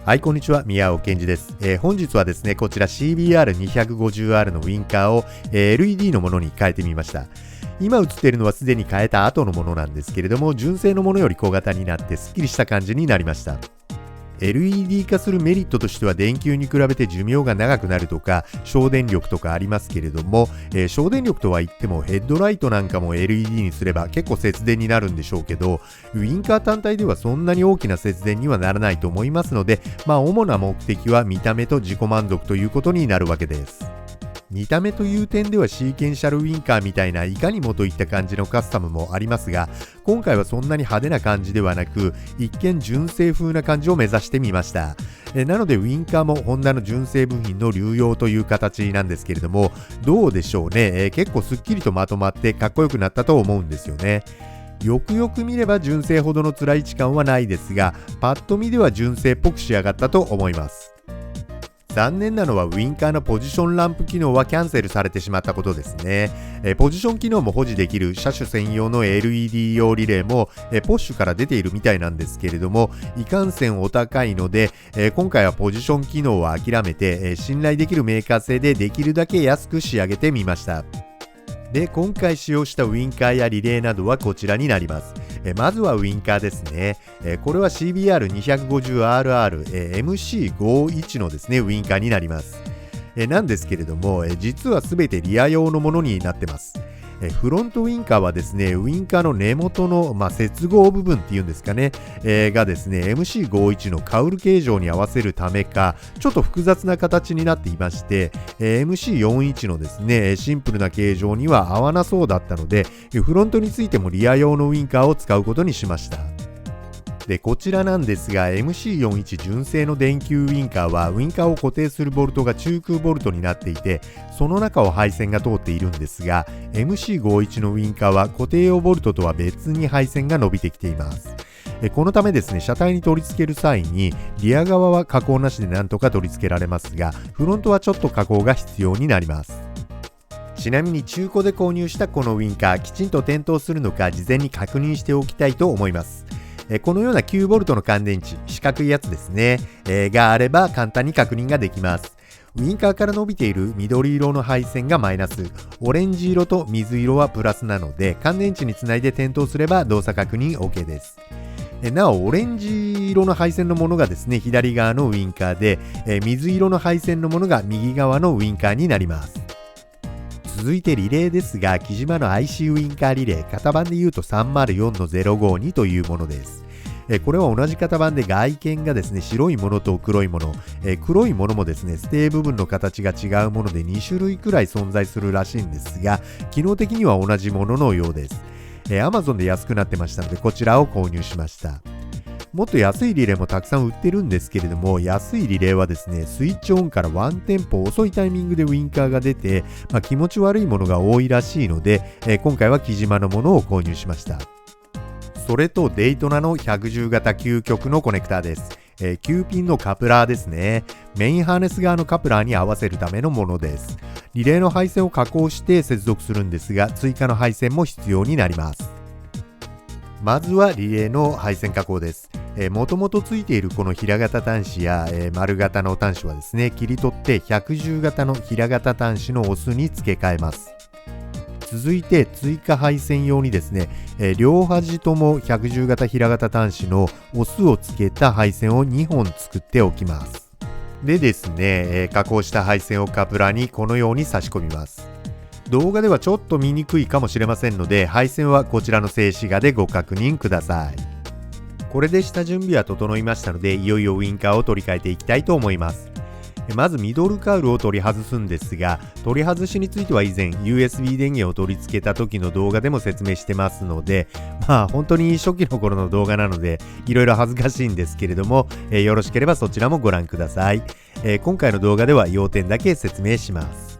はい、こんにちは。宮尾健二です。本日はですね、こちら CBR250R のウインカーを、LED のものに変えてみました。今映っているのはすでに変えた後のものなんですけれども、純正のものより小型になってスッキリした感じになりました。LED 化するメリットとしては電球に比べて寿命が長くなるとか省電力とかありますけれども、省電力とは言ってもヘッドライトなんかも LED にすれば結構節電になるんでしょうけど、ウインカー単体ではそんなに大きな節電にはならないと思いますので、主な目的は見た目と自己満足ということになるわけです。見た目という点ではシーケンシャルウインカーみたいないかにもといった感じのカスタムもありますが、今回はそんなに派手な感じではなく、一見純正風な感じを目指してみました。なのでウインカーもホンダの純正部品の流用という形なんですけれども、どうでしょうね、結構すっきりとまとまってかっこよくなったと思うんですよね。よくよく見れば純正ほどの辛い位置感はないですが、パッと見では純正っぽく仕上がったと思います。残念なのはウインカーのポジションランプ機能はキャンセルされてしまったことですね。ポジション機能も保持できる車種専用の LED 用リレーもポッシュから出ているみたいなんですけれども、いかんせんお高いので、今回はポジション機能は諦めて、信頼できるメーカー製でできるだけ安く仕上げてみました。で、今回使用したウインカーやリレーなどはこちらになります。まずはウインカーですね。これは CBR250RR、MC51 のですね、ウインカーになります。なんですけれども、実はすべてリア用のものになってます。フロントウインカーはですね、ウインカーの根元の、接合部分っていうんですかね、がですね、MC51 のカウル形状に合わせるためか、ちょっと複雑な形になっていまして、MC41 のですね、シンプルな形状には合わなそうだったので、フロントについてもリア用のウインカーを使うことにしました。で、こちらなんですが MC41 純正の電球ウインカーはウインカーを固定するボルトが中空ボルトになっていて、その中を配線が通っているんですが MC51 のウインカーは固定用ボルトとは別に配線が伸びてきています。このためですね、車体に取り付ける際にリア側は加工なしでなんとか取り付けられますが、フロントはちょっと加工が必要になります。ちなみに中古で購入したこのウインカー、きちんと点灯するのか事前に確認しておきたいと思います。このような 9V の乾電池、四角いやつですね、があれば簡単に確認ができます。ウインカーから伸びている緑色の配線がマイナス、オレンジ色と水色はプラスなので、乾電池につないで点灯すれば動作確認 OK です。なお、オレンジ色の配線のものがですね、左側のウインカーで、水色の配線のものが右側のウインカーになります。続いてリレーですが、木島の IC ウインカーリレー、型番で言うと 304-052 というものです。これは同じ型番で外見がですね、白いものと黒いもの、黒いものもですね、ステー部分の形が違うもので2種類くらい存在するらしいんですが、機能的には同じもののようです。Amazon で安くなってましたので、こちらを購入しました。もっと安いリレーもたくさん売ってるんですけれども、安いリレーはですね、スイッチオンからワンテンポ遅いタイミングでウインカーが出て、気持ち悪いものが多いらしいので、今回は木島のものを購入しました。それとデイトナの110型究極のコネクターです。9ピンのカプラーですね。メインハーネス側のカプラーに合わせるためのものです。リレーの配線を加工して接続するんですが、追加の配線も必要になります。まずはリレーの配線加工です。もともとついているこの平型端子や、丸型の端子はですね、切り取って110型の平型端子のオスに付け替えます。続いて追加配線用にですね、両端とも110型平型端子のオスを付けた配線を2本作っておきます。でですね、加工した配線をカプラーにこのように差し込みます。動画ではちょっと見にくいかもしれませんので、配線はこちらの静止画でご確認ください。これで下準備は整いましたので、いよいよウインカーを取り替えていきたいと思います。まずミドルカウルを取り外すんですが、取り外しについては以前 USB 電源を取り付けた時の動画でも説明してますので、本当に初期の頃の動画なのでいろいろ恥ずかしいんですけれども、よろしければそちらもご覧ください。今回の動画では要点だけ説明します。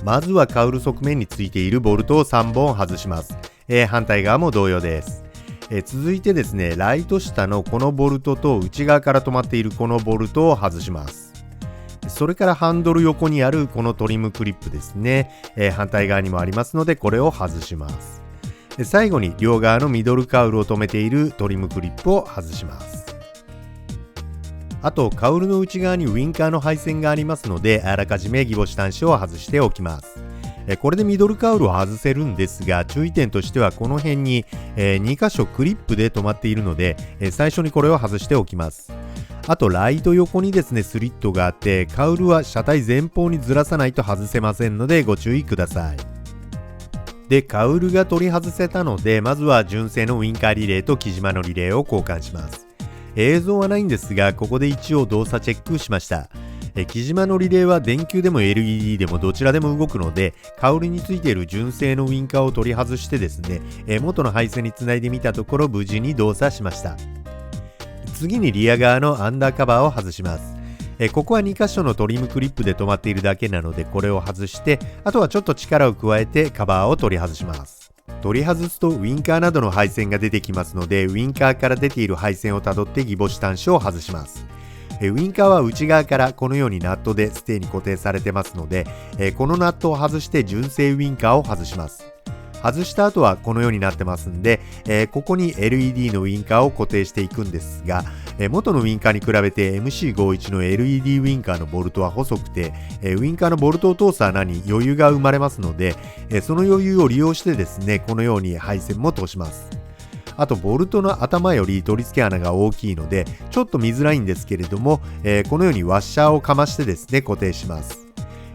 まずはカウル側面についているボルトを3本外します。反対側も同様です。続いてですね、ライト下のこのボルトと内側から止まっているこのボルトを外します。それからハンドル横にあるこのトリムクリップですね、反対側にもありますのでこれを外します。最後に両側のミドルカウルを留めているトリムクリップを外します。あとカウルの内側にウィンカーの配線がありますので、あらかじめギボシ端子を外しておきます。これでミドルカウルを外せるんですが、注意点としてはこの辺に2箇所クリップで止まっているので、最初にこれを外しておきます。あとライト横にですねスリットがあって、カウルは車体前方にずらさないと外せませんのでご注意ください。で、カウルが取り外せたので、まずは純正のウインカーリレーと木島のリレーを交換します。映像はないんですが、ここで一応動作チェックしました。木島のリレーは電球でも LED でもどちらでも動くので、カウルについている純正のウインカーを取り外してですね、元の配線につないでみたところ無事に動作しました。次にリア側のアンダーカバーを外します。ここは2箇所のトリムクリップで止まっているだけなので、これを外して、あとはちょっと力を加えてカバーを取り外します。取り外すとウインカーなどの配線が出てきますので、ウインカーから出ている配線をたどってギボシ端子を外します。ウインカーは内側からこのようにナットでステーに固定されてますので、このナットを外して純正ウインカーを外します。外した後はこのようになってますんで、ここに LED のウインカーを固定していくんですが、元のウインカーに比べて MC51 の LED ウインカーのボルトは細くて、ウインカーのボルトを通す穴に余裕が生まれますので、その余裕を利用してですね、このように配線も通します。あとボルトの頭より取り付け穴が大きいのでちょっと見づらいんですけれども、このようにワッシャーをかましてですね固定します。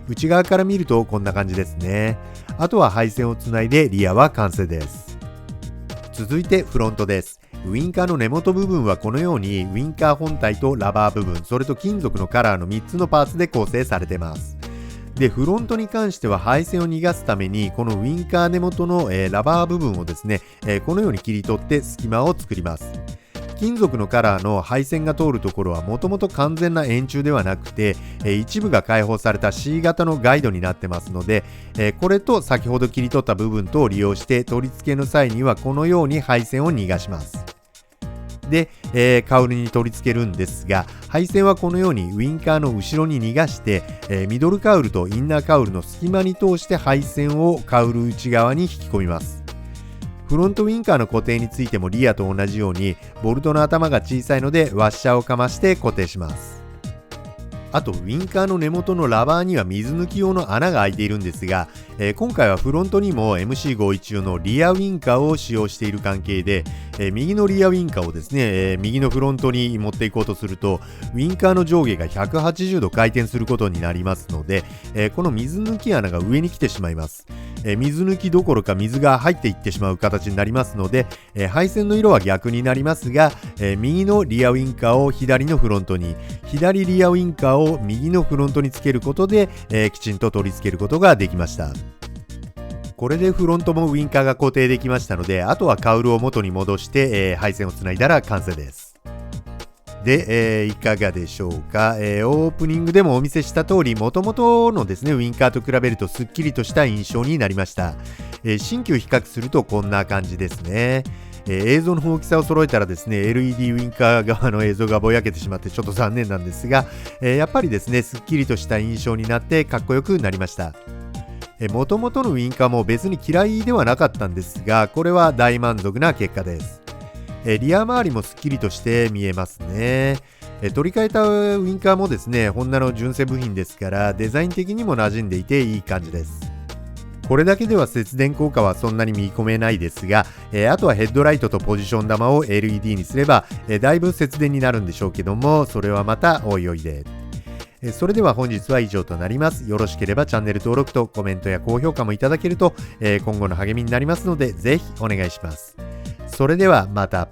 内側から見るとこんな感じですね。あとは配線をつないでリアは完成です。続いてフロントです。ウインカーの根元部分はこのようにウインカー本体とラバー部分、それと金属のカラーの3つのパーツで構成されています。で、フロントに関しては配線を逃がすためにこのウインカー根元の、ラバー部分をですね、このように切り取って隙間を作ります。金属のカラーの配線が通るところはもともと完全な円柱ではなくて、一部が開放された C 型のガイドになってますので、これと先ほど切り取った部分とを利用して取り付けの際にはこのように配線を逃がします。で、カウルに取り付けるんですが、配線はこのようにウインカーの後ろに逃がして、ミドルカウルとインナーカウルの隙間に通して配線をカウル内側に引き込みます。フロントウインカーの固定についてもリアと同じようにボルトの頭が小さいのでワッシャーをかまして固定します。あとウインカーの根元のラバーには水抜き用の穴が開いているんですが、今回はフロントにも MC51 のリアウインカーを使用している関係で、右のリアウインカーをですね、右のフロントに持っていこうとするとウインカーの上下が180度回転することになりますので、この水抜き穴が上に来てしまいます。水抜きどころか水が入っていってしまう形になりますので、配線の色は逆になりますが、右のリアウインカーを左のフロントに、左リアウインカーを右のフロントにつけることで、きちんと取り付けることができました。これでフロントもウインカーが固定できましたので、あとはカウルを元に戻して、配線をつないだら完成です。で、いかがでしょうか。オープニングでもお見せした通り、元々のですねウインカーと比べるとすっきりとした印象になりました。新旧比較するとこんな感じですね。映像の大きさを揃えたらですね LED ウインカー側の映像がぼやけてしまってちょっと残念なんですが、やっぱりですねすっきりとした印象になってかっこよくなりました。元々のウインカーも別に嫌いではなかったんですが、これは大満足な結果です。リア周りもすっきりとして見えますね。取り替えたウインカーもですねホンダの純正部品ですからデザイン的にも馴染んでいていい感じです。これだけでは節電効果はそんなに見込めないですが、あとはヘッドライトとポジション玉を LED にすれば、だいぶ節電になるんでしょうけども、それはまたおいおいで。それでは本日は以上となります。よろしければチャンネル登録とコメントや高評価もいただけると、今後の励みになりますのでぜひお願いします。それではまた。